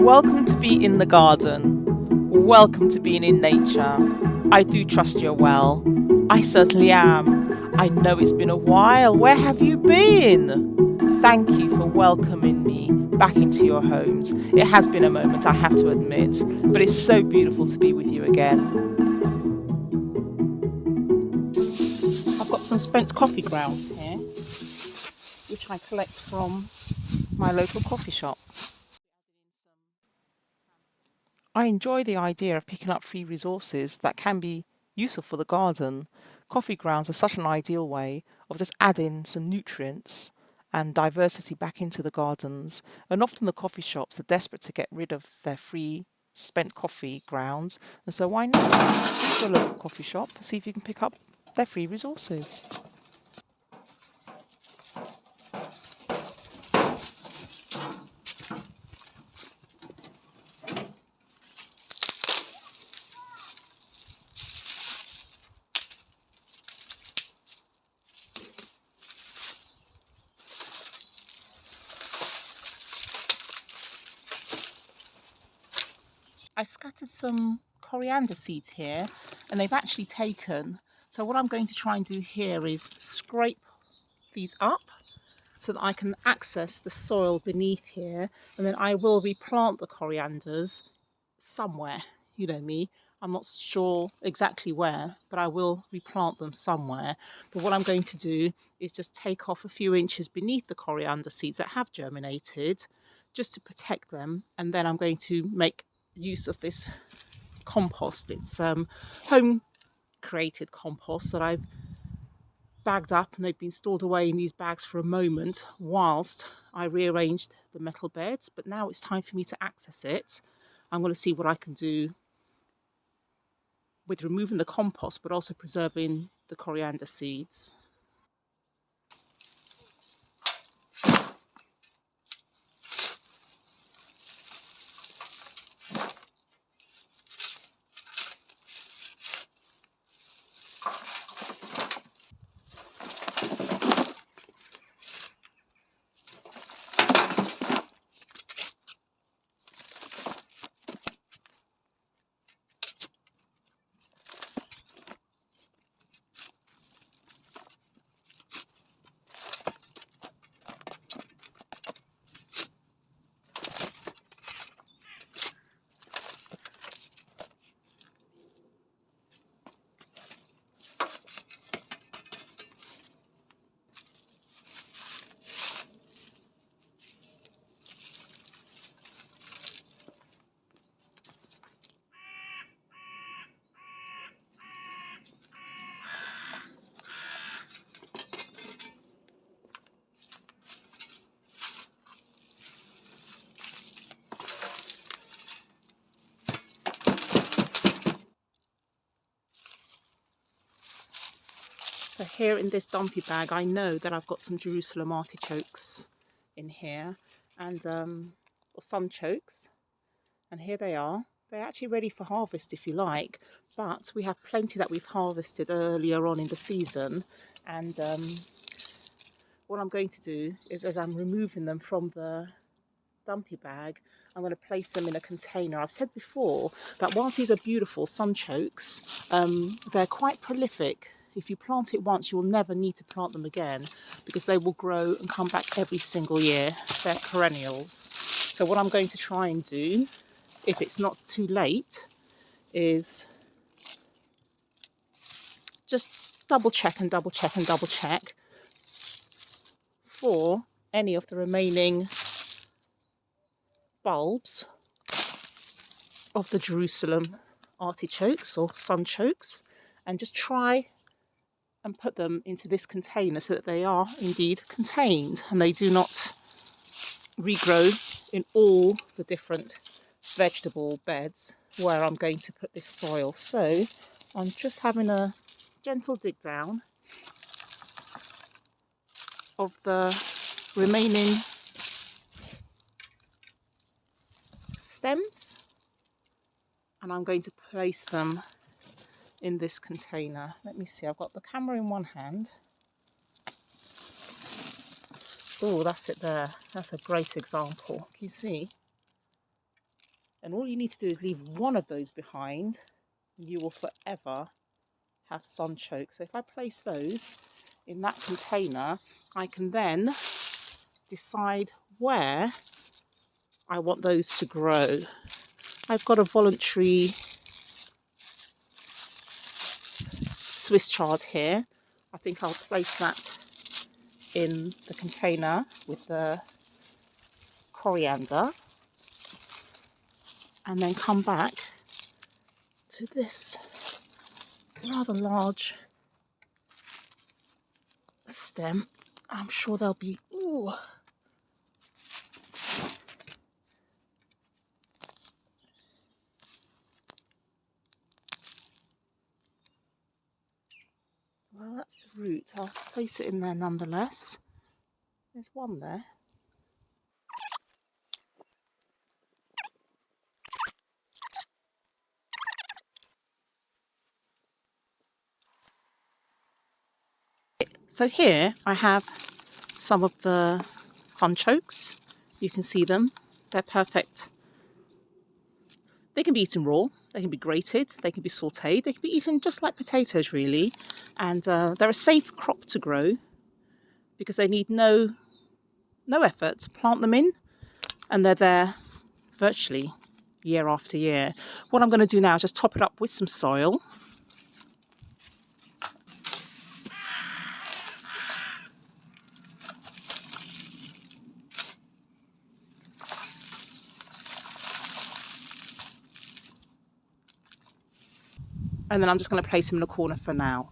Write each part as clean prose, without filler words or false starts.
Welcome to be in the garden. Welcome to being in nature. I do trust you're well. I certainly am. I know it's been a while. Where have you been? Thank you for welcoming me back into your homes. It has been a moment, I have to admit, but it's so beautiful to be with you again. I've got some spent coffee grounds here, which I collect from my local coffee shop. I enjoy the idea of picking up free resources that can be useful for the garden. Coffee grounds are such an ideal way of just adding some nutrients and diversity back into the gardens. And often the coffee shops are desperate to get rid of their free spent coffee grounds. And so why not speak to a local coffee shop, see if you can pick up their free resources. I scattered some coriander seeds here and they've actually taken. So what I'm going to try and do here is scrape these up so that I can access the soil beneath here, and then I will replant the corianders somewhere. You know me, I'm not sure exactly where, but I will replant them somewhere. But what I'm going to do is just take off a few inches beneath the coriander seeds that have germinated just to protect them, and then I'm going to make use of this compost. It's home created compost that I've bagged up, and they've been stored away in these bags for a moment whilst I rearranged the metal beds. But now it's time for me to access it. I'm going to see what I can do with removing the compost but also preserving the coriander seeds. So here in this dumpy bag, I know that I've got some Jerusalem artichokes in here, and or sunchokes, and here they are. They're actually ready for harvest if you like, but we have plenty that we've harvested earlier on in the season. And what I'm going to do is, as I'm removing them from the dumpy bag, I'm going to place them in a container. I've said before that whilst these are beautiful sunchokes, they're quite prolific. If you plant it once, you'll never need to plant them again because they will grow and come back every single year. They're perennials. So what I'm going to try and do, if it's not too late, is just double check and double check and double check for any of the remaining bulbs of the Jerusalem artichokes or sunchokes, and just try and put them into this container so that they are indeed contained and they do not regrow in all the different vegetable beds where I'm going to put this soil. So I'm just having a gentle dig down of the remaining stems, and I'm going to place them in this container. Let me see, I've got the camera in one hand. Oh, that's it there. That's a great example. Can you see? And all you need to do is leave one of those behind, and you will forever have sunchoke. So if I place those in that container, I can then decide where I want those to grow. I've got a voluntary Swiss chard here. I think I'll place that in the container with the coriander and then come back to this rather large stem. I'm sure there'll be, ooh. Well, that's the root. I'll place it in there nonetheless. There's one there. So here I have some of the sunchokes. You can see them. They're perfect. They can be eaten raw, they can be grated, they can be sautéed, they can be eaten just like potatoes really. And they're a safe crop to grow because they need no effort to plant them in, and they're there virtually year after year. What I'm going to do now is just top it up with some soil. And then I'm just going to place them in a corner for now.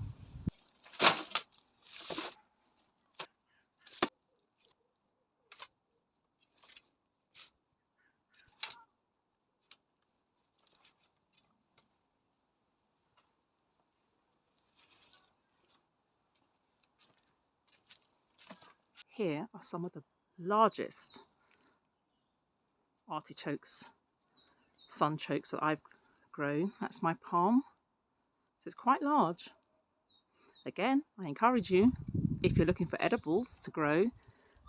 Here are some of the largest artichokes, sunchokes that I've grown. That's my palm. So it's quite large. Again, I encourage you, if you're looking for edibles to grow,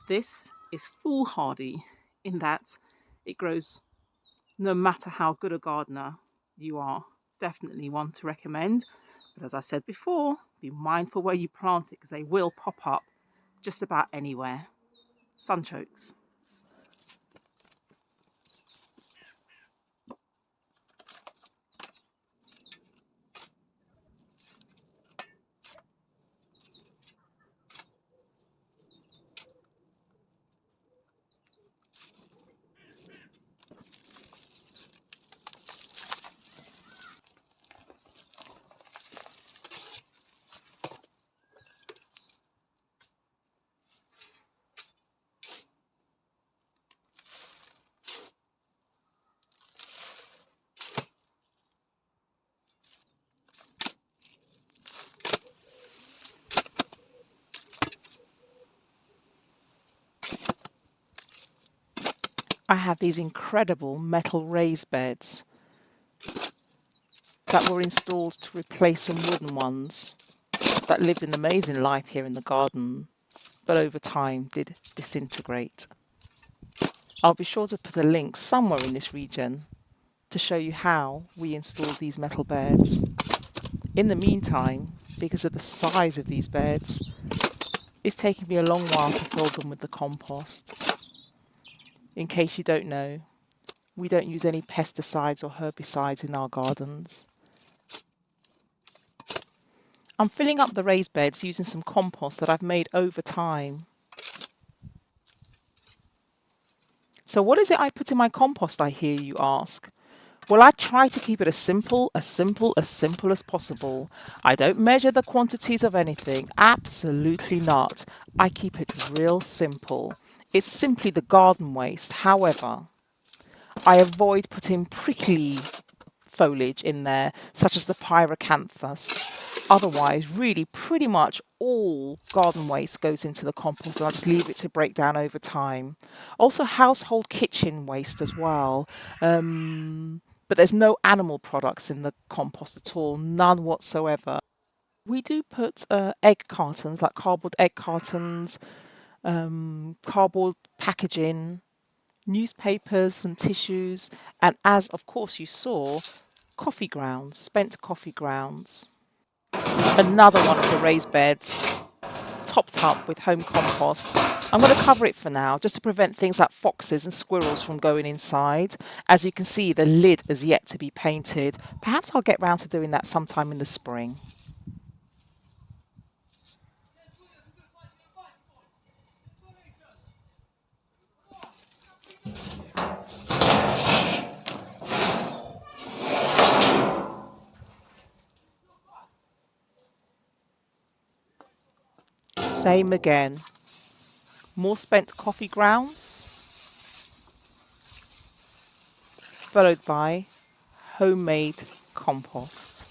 this is foolhardy in that it grows no matter how good a gardener you are. Definitely one to recommend. But as I've said before, be mindful where you plant it because they will pop up just about anywhere. Sunchokes. I have these incredible metal raised beds that were installed to replace some wooden ones that lived an amazing life here in the garden, but over time did disintegrate. I'll be sure to put a link somewhere in this region to show you how we installed these metal beds. In the meantime, because of the size of these beds, it's taken me a long while to fill them with the compost. In case you don't know, we don't use any pesticides or herbicides in our gardens. I'm filling up the raised beds using some compost that I've made over time. So what is it I put in my compost, I hear you ask? Well, I try to keep it as simple as possible. I don't measure the quantities of anything. Absolutely not. I keep it real simple. It's simply the garden waste. However, I avoid putting prickly foliage in there, such as the pyracanthus. Otherwise, really, pretty much all garden waste goes into the compost, and I just leave it to break down over time. Also, household kitchen waste as well. But there's no animal products in the compost at all, none whatsoever. We do put egg cartons, like cardboard egg cartons, cardboard packaging, newspapers and tissues, and as of course you saw, coffee grounds, spent coffee grounds. Another one of the raised beds, topped up with home compost. I'm going to cover it for now just to prevent things like foxes and squirrels from going inside. As you can see, the lid is yet to be painted. Perhaps I'll get round to doing that sometime in the spring. Same again. More spent coffee grounds, followed by homemade compost.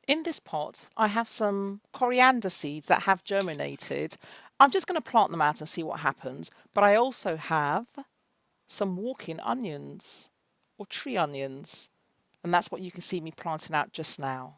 In this pot, I have some coriander seeds that have germinated. I'm just going to plant them out and see what happens. But I also have some walking onions or tree onions. And that's what you can see me planting out just now.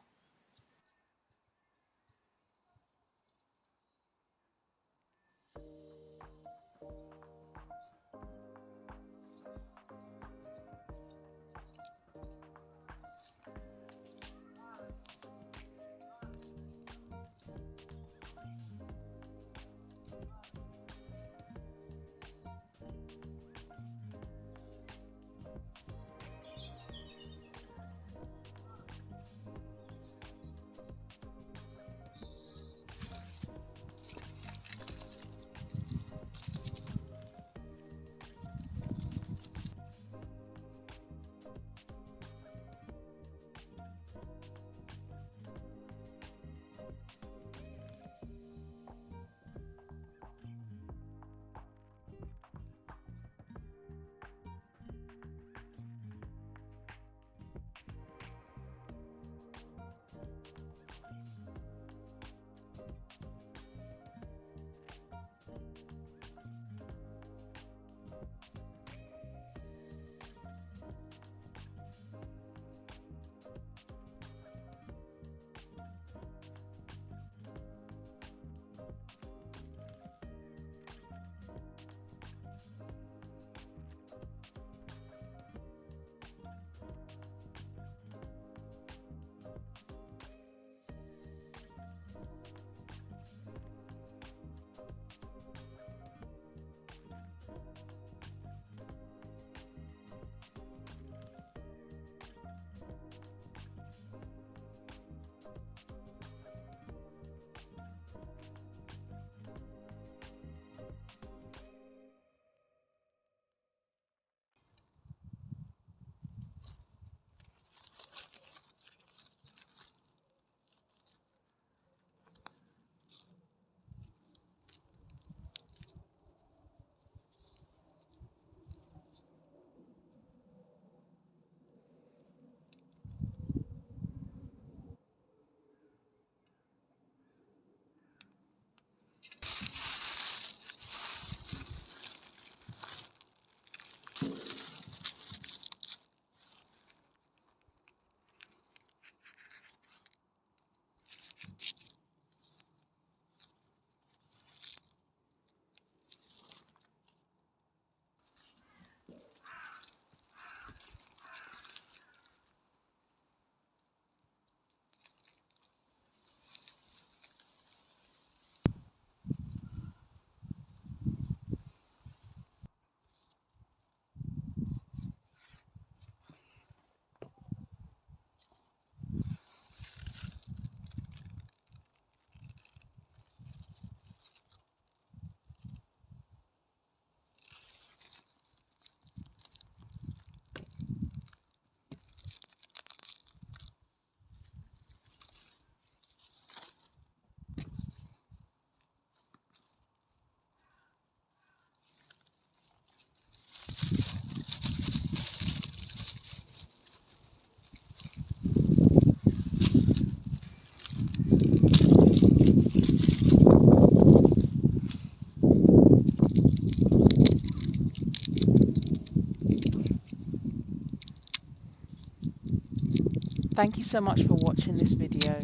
Thank you so much for watching this video.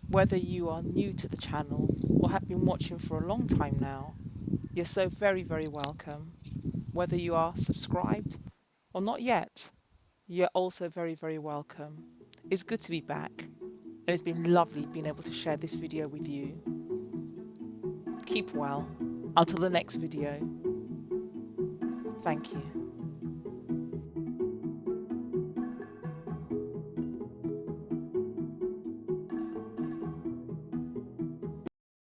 Whether you are new to the channel or have been watching for a long time now, you're so very, very welcome. Whether you are subscribed or not yet, you're also very, very welcome. It's good to be back, and it's been lovely being able to share this video with you. Keep well. Until the next video. Thank you.